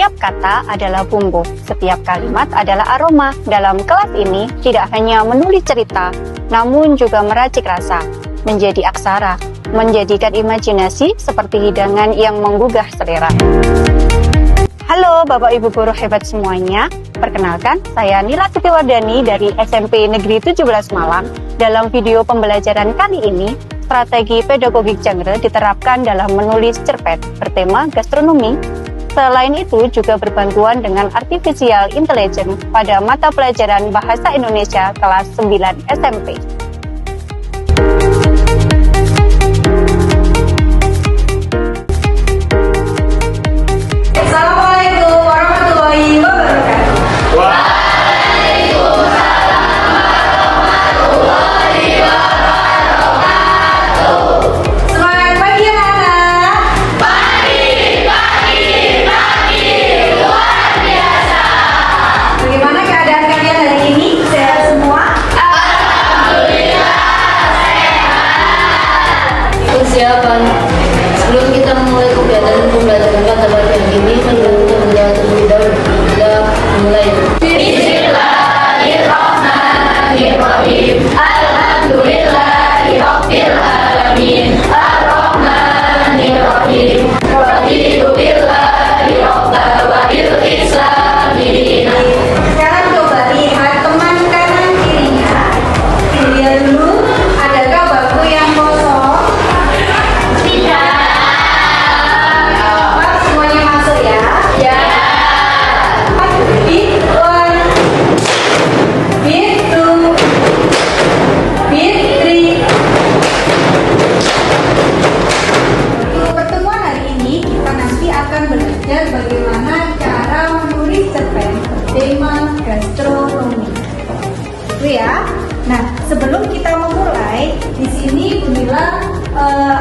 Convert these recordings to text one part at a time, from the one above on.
Setiap kata adalah bumbu, setiap kalimat adalah aroma. Dalam kelas ini tidak hanya menulis cerita, namun juga meracik rasa, menjadi aksara, menjadikan imajinasi seperti hidangan yang menggugah selera. Halo Bapak Ibu guru hebat semuanya, perkenalkan saya Nila Sitiwardani dari SMP Negeri 17 Malang. Dalam video pembelajaran kali ini, strategi pedagogik genre diterapkan dalam menulis cerpen bertema gastronomi. Selain itu juga berbantuan dengan artificial intelligence pada mata pelajaran Bahasa Indonesia kelas 9 SMP. Assalamualaikum warahmatullahi wabarakatuh. Semangat pagi anak-anak. Bagaimana keadaan kalian hari ini? Sehat semua? Persiapan sebelum kita memulai kegiatan pembelajaran kata baru yang ini, kita berdoa terlebih dahulu. Kita mulai. Bismillahirrahmanirrahim. Alhamdulillahirabbil alamin. Arrahmanirrahim. Raditu billahi rabban wa bil islami dinan. Sekarang coba lihat teman kanan kirinya. Lihat dulu, adakah bangku yang kosong? Pak, semuanya masuk ya? Ya. Bit 1, Bit 2, Bit 3. Untuk pertemuan hari ini, kita nanti akan belajar bagaimana cara menulis cerpen bertema gastronomi. Itu ya. Nah, sebelum kita memulai, di sini Bu Nila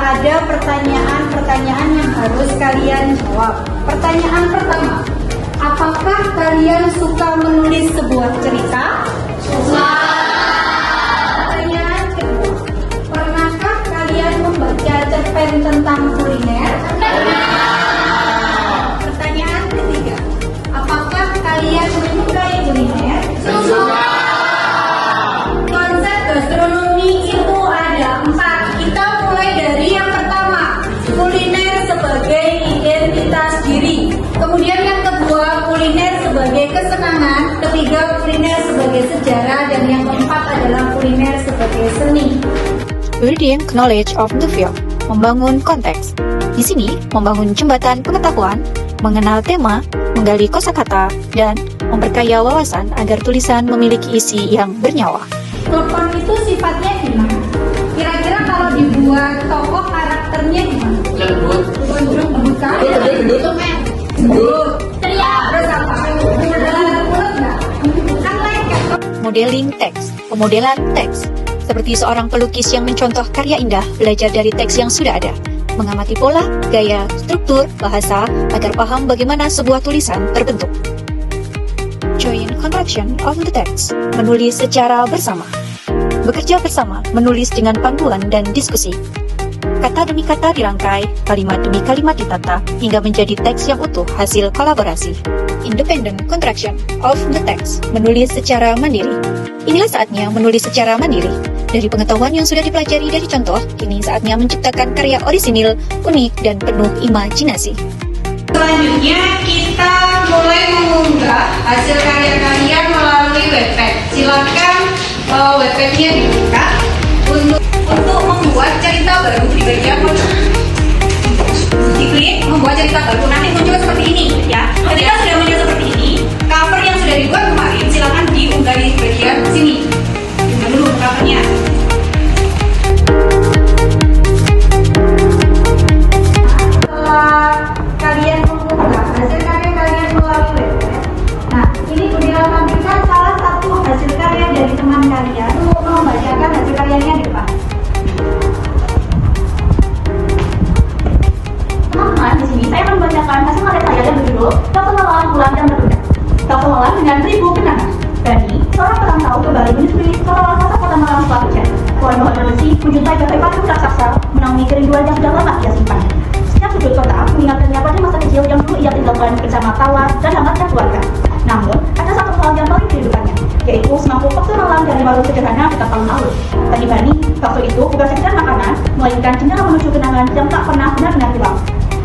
ada pertanyaan-pertanyaan yang harus kalian jawab. Pertanyaan pertama, apakah kalian suka menulis sebuah cerita? Suka. Pertanyaan kedua, pernahkah kalian membaca cerpen tentang kuliner? Pertanyaan ketiga, apakah kalian menyukai kuliner? Suka. Konsep gastronomi itu ada 4. Kita mulai dari yang pertama, kuliner sebagai identitas diri. Kemudian yang kedua, kuliner sebagai kesenangan. Ketiga, kuliner sebagai sejarah. Dan yang keempat adalah kuliner sebagai seni. Building knowledge of the field, membangun konteks. Di sini, membangun jembatan pengetahuan, mengenal tema, menggali kosakata, dan memperkaya wawasan agar tulisan memiliki isi yang bernyawa. Telepon itu sifatnya gimana? Kira-kira kalau dibuat tokoh karakternya gimana? Lembut. Lembut kan? Lembut. Terus apa? Mulut nggak? Kan lengket. Modeling teks, pemodelan teks. Seperti seorang pelukis yang mencontoh karya indah, belajar dari teks yang sudah ada. Mengamati pola, gaya, struktur, bahasa, agar paham bagaimana sebuah tulisan terbentuk. Joint contraction of the text, menulis secara bersama. Bekerja bersama, menulis dengan panduan dan diskusi. Kata demi kata dirangkai, kalimat demi kalimat ditata, hingga menjadi teks yang utuh hasil kolaborasi. Independent contraction of the text, menulis secara mandiri. Inilah saatnya menulis secara mandiri. Dari pengetahuan yang sudah dipelajari dari contoh, kini saatnya menciptakan karya orisinil, unik, dan penuh imajinasi. Selanjutnya kita mulai mengunggah hasil karya kalian melalui webpad. Silakan webpadnya dibuka untuk membuat cerita baru di bagian pojok. Diklik membuat cerita baru, nanti muncul seperti ini ya. Ketika sudah muncul seperti ini, cover yang sudah dibuat kemarin silakan diunggah di bagian sini. Unggah dulu covernya. Setelah kalian mengunggah hasil karya kalian melalui webpad, nah ini Bu Nila tampilkan salah satu hasil karya dari teman kalian untuk membacakan hasil karyanya di depan. Teman-teman, di sini saya akan membacakan hasil karya saya yang berjudul Pengelolaan Bulan dan Bertugas. Pengelolaan dengan 1000 kenangan. Dani, seorang perantau ke Bali menyusuri sekolah kota kota Malang setelah hujan. Pohon pohon bersih menjuntai gapai patung raksasa menaungi kerinduan yang sudah lama ia simpan. Setiap sudut kota mengingatkannya pada masa kecil yang dulu ia tinggalkan bersama tawa dan hangatnya keluarga. Namun, ada satu hal yang paling merindukannya, yaitu semangkuk bakso malam dari warung sederhana dekat alun-alun. Bagi Bani, bakso itu bukan sekedar makanan, melainkan jendela menuju kenangan yang tak pernah benar-benar hilang.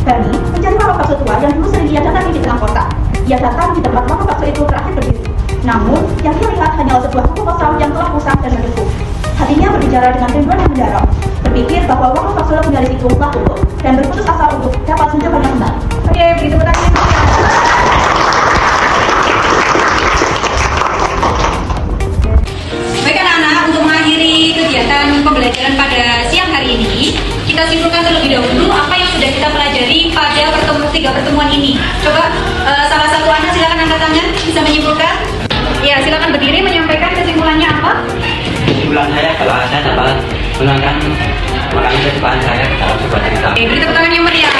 Bani mencari warung bakso tua yang dulu sering ia datangi di tengah kota. Ia datang di tempat warung bakso itu terakhir berdiri. Namun, yang ia lihat hanyalah sebuah buku kosong yang telah rusak dan mendekuk. Hatinya berbicara dengan rinduan yang mendalam. Berpikir bahwa warung bakso legendaris itu telah tutup dan berputus asa untuk dapat menjawabnya kembali. Oke, begitu pertanyaan. Baik anak-anak, untuk mengakhiri kegiatan pembelajaran pada siang hari ini, kita simpulkan terlebih dahulu apa yang sudah kita pelajari pada tiga pertemuan ini. Coba salah satu anak silakan angkat tangan, bisa menyimpulkan. Ya, silakan berdiri menyampaikan kesimpulannya apa? Kesimpulan saya kalau saya dapat menerangkan makanan kesukaan saya dalam sebuah cerita. Oke, beri tepuk tangan yang meriah.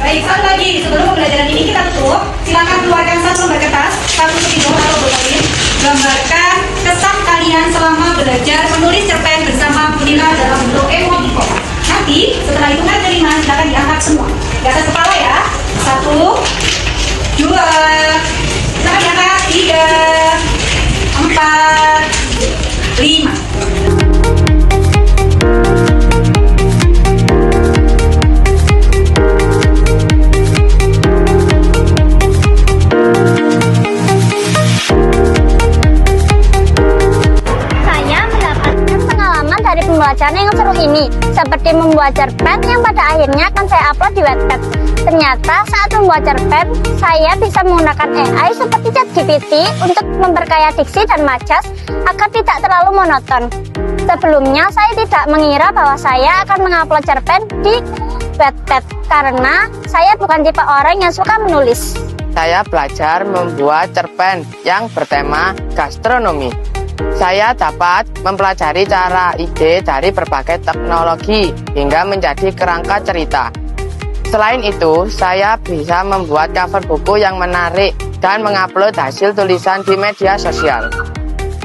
Baik, satu lagi sebelum pembelajaran ini kita tutup, silakan keluarkan satu lembar kertas, satu spidol atau bolpen, gambarkan kesan kalian selama belajar menulis cerpen bersama Bunila dalam bentuk emoticon. Nanti setelah hitungan kelima silakan diangkat semua di atas kepala ya. 1, 2, silakan diangkat 3, 4, 5. Pembacaan yang seru ini, seperti membuat cerpen yang pada akhirnya akan saya upload di Wattpad. Ternyata saat membuat cerpen, saya bisa menggunakan AI seperti ChatGPT untuk memperkaya diksi dan majas agar tidak terlalu monoton. Sebelumnya saya tidak mengira bahwa saya akan mengupload cerpen di Wattpad karena saya bukan tipe orang yang suka menulis. Saya belajar membuat cerpen yang bertema gastronomi. Saya dapat mempelajari cara ide dari berbagai teknologi hingga menjadi kerangka cerita. Selain itu, saya bisa membuat cover buku yang menarik dan mengupload hasil tulisan di media sosial.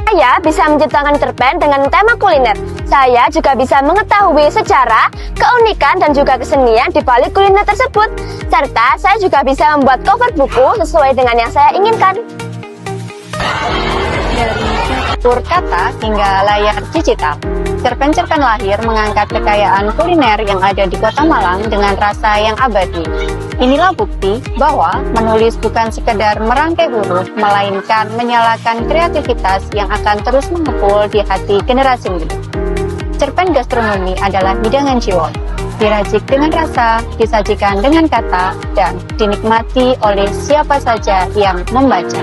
Saya bisa menciptakan cerpen dengan tema kuliner. Saya juga bisa mengetahui sejarah, keunikan, dan juga kesenian di balik kuliner tersebut. Serta saya juga bisa membuat cover buku sesuai dengan yang saya inginkan. Tutur kata hingga layar digital, cerpen-cerpen lahir mengangkat kekayaan kuliner yang ada di Kota Malang dengan rasa yang abadi. Inilah bukti bahwa menulis bukan sekedar merangkai huruf, melainkan menyalakan kreativitas yang akan terus mengepul di hati generasi muda. Cerpen gastronomi adalah hidangan jiwa, diracik dengan rasa, disajikan dengan kata, dan dinikmati oleh siapa saja yang membaca.